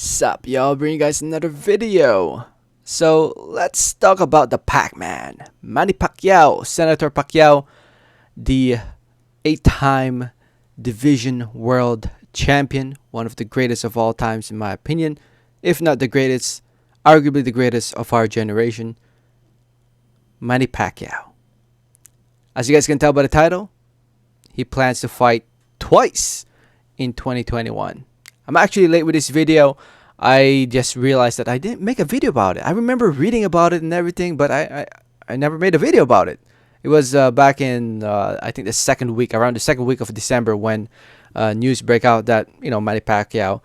Sup, y'all, bring you guys another video. So let's talk about the Pac-Man, Manny Pacquiao, Senator Pacquiao, the 8-time division world champion, one of the greatest of all times in my opinion, if not the greatest, arguably the greatest of our generation, Manny Pacquiao. As you guys can tell by the title, he plans to fight twice in 2021. I'm actually late with this video. I just realized that I didn't make a video about it. I remember reading about it and everything, but I never made a video about it. It was back in I think around the second week of December, when news break out that Manny Pacquiao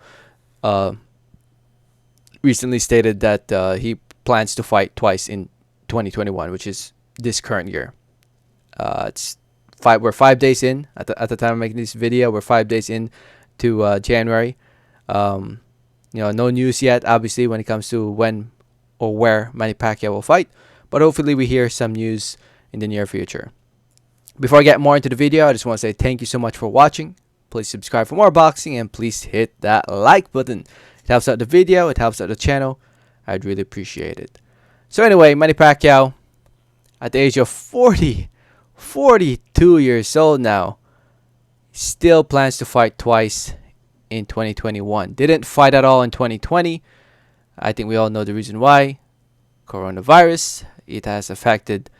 recently stated that he plans to fight twice in 2021, which is this current year. We're 5 days in at the time of making this video. We're 5 days in to January. No news yet, obviously, when it comes to when or where Manny Pacquiao will fight, but hopefully we hear some news in the near future. Before I get more into the video, I just want to say thank you so much for watching. Please subscribe for more boxing, and please hit that like button. It helps out the video, it helps out the channel. I'd really appreciate it. So anyway, Manny Pacquiao, at the age of 42 years old now, still plans to fight twice in 2021. Didn't fight at all in 2020. I think we all know the reason why. Coronavirus. It has affected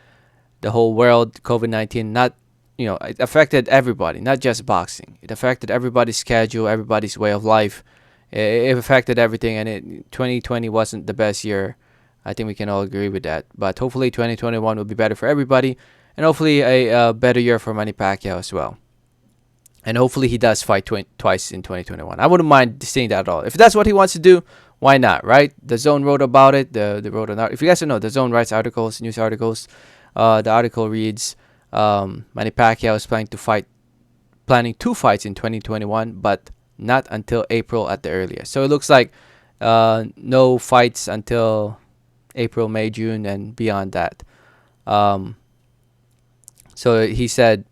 the whole world. COVID-19, it affected everybody, not just boxing. It affected everybody's schedule, everybody's way of life. It affected everything, and 2020 wasn't the best year. I think we can all agree with that. But hopefully 2021 will be better for everybody, and hopefully a better year for Manny Pacquiao as well. And hopefully he does fight twice in 2021. I wouldn't mind seeing that at all. If that's what he wants to do, why not, right? The Zone wrote about it. If you guys don't know, the Zone writes articles, news articles. The article reads, Manny Pacquiao is planning two fights in 2021, but not until April at the earliest. So it looks like no fights until April, May, June, and beyond that. So he said,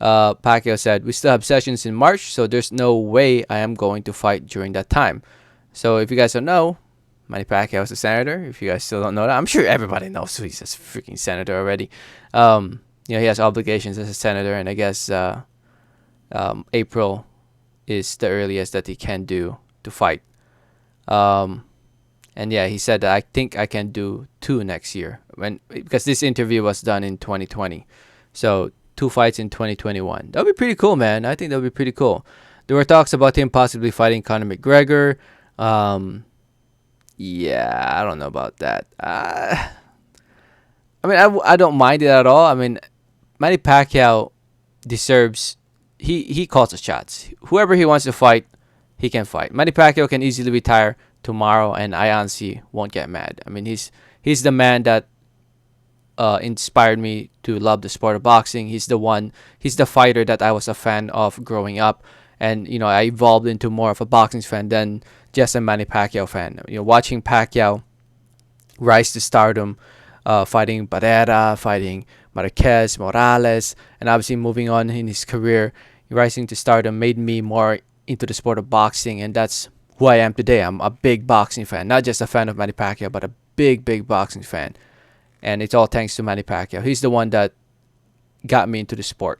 Pacquiao said, "We still have sessions in March, so there's no way I am going to fight during that time." So if you guys don't know, Manny Pacquiao is a senator. If you guys still don't know that, I'm sure everybody knows he's a freaking senator already. He has obligations as a senator, and I guess April is the earliest that he can do to fight. And yeah, he said that I think I can do two next year, because this interview was done in 2020. So 2 fights in 2021. That would be pretty cool, man. I think that would be pretty cool. There were talks about him possibly fighting Conor McGregor. Yeah, I don't know about that. I don't mind it at all. I mean, Manny Pacquiao deserves... He calls the shots. Whoever he wants to fight, he can fight. Manny Pacquiao can easily retire tomorrow, and I honestly won't get mad. I mean, he's the man that inspired me to love the sport of boxing. He's the fighter that I was a fan of growing up, and I evolved into more of a boxing fan than just a Manny Pacquiao fan. Watching Pacquiao rise to stardom, fighting Barrera, fighting Marquez, Morales, and obviously moving on in his career, rising to stardom made me more into the sport of boxing, and that's who I am today. I'm a big boxing fan, not just a fan of Manny Pacquiao, but a big boxing fan. And it's all thanks to Manny Pacquiao. He's the one that got me into the sport.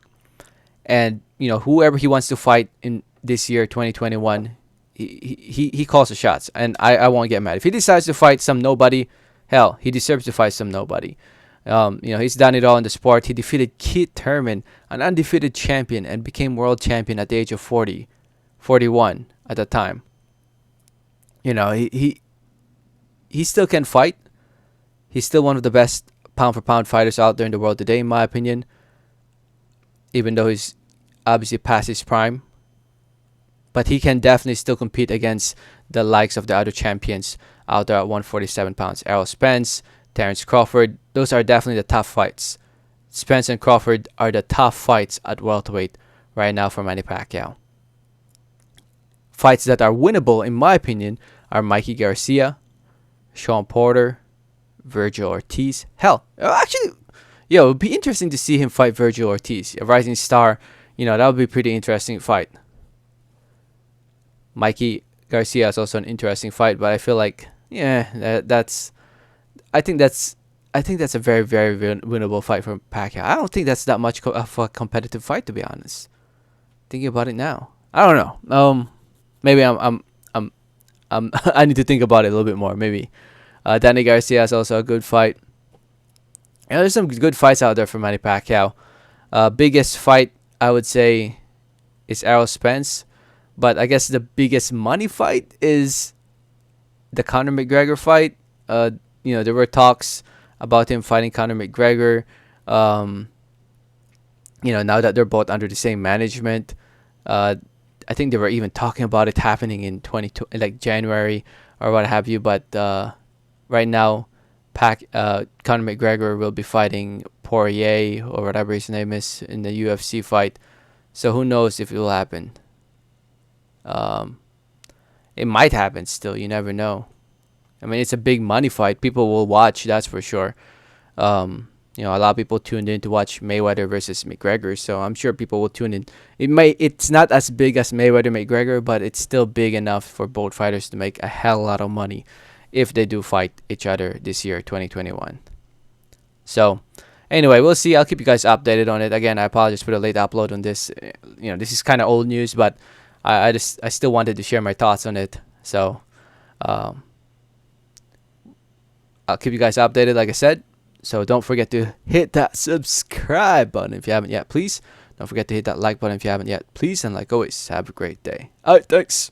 And whoever he wants to fight in this year, 2021, he calls the shots, and I won't get mad. If he decides to fight some nobody, hell, he deserves to fight some nobody. He's done it all in the sport. He defeated Keith Thurman, an undefeated champion, and became world champion at the age of 41 at the time. He still can fight. He's still one of the best pound-for-pound fighters out there in the world today, in my opinion. Even though he's obviously past his prime. But he can definitely still compete against the likes of the other champions out there at 147 pounds. Errol Spence, Terence Crawford, those are definitely the tough fights. Spence and Crawford are the tough fights at welterweight right now for Manny Pacquiao. Fights that are winnable, in my opinion, are Mikey Garcia, Sean Porter, Virgil Ortiz. Hell, actually, it would be interesting to see him fight Virgil Ortiz, a rising star. That would be a pretty interesting fight. Mikey Garcia is also an interesting fight, but I feel like yeah, that's I think that's I think that's a very very winnable fight for Pacquiao. I don't think that's that much of a competitive fight, to be honest. Thinking about it now, I don't know. Maybe I need to think about it a little bit more. Maybe Danny Garcia is also a good fight. Yeah, there's some good fights out there for Manny Pacquiao. Biggest fight I would say is Errol Spence, but I guess the biggest money fight is the Conor McGregor fight. There were talks about him fighting Conor McGregor. Um, now that they're both under the same management, uh, I think they were even talking about it happening in like January or what have you. But right now, Conor McGregor will be fighting Poirier or whatever his name is in the UFC fight. So who knows if it will happen? Um, it might happen still. You never know. I mean, it's a big money fight. People will watch, that's for sure. A lot of people tuned in to watch Mayweather versus McGregor, so I'm sure people will tune in. It's not as big as Mayweather McGregor, but it's still big enough for both fighters to make a hell lot of money if they do fight each other this year, 2021. So, anyway, we'll see. I'll keep you guys updated on it. Again, I apologize for the late upload on this. This is kind of old news, but I still wanted to share my thoughts on it. So, um, I'll keep you guys updated, like I said. So don't forget to hit that subscribe button if you haven't yet, please. Don't forget to hit that like button if you haven't yet, please. And like always, have a great day. All right, thanks.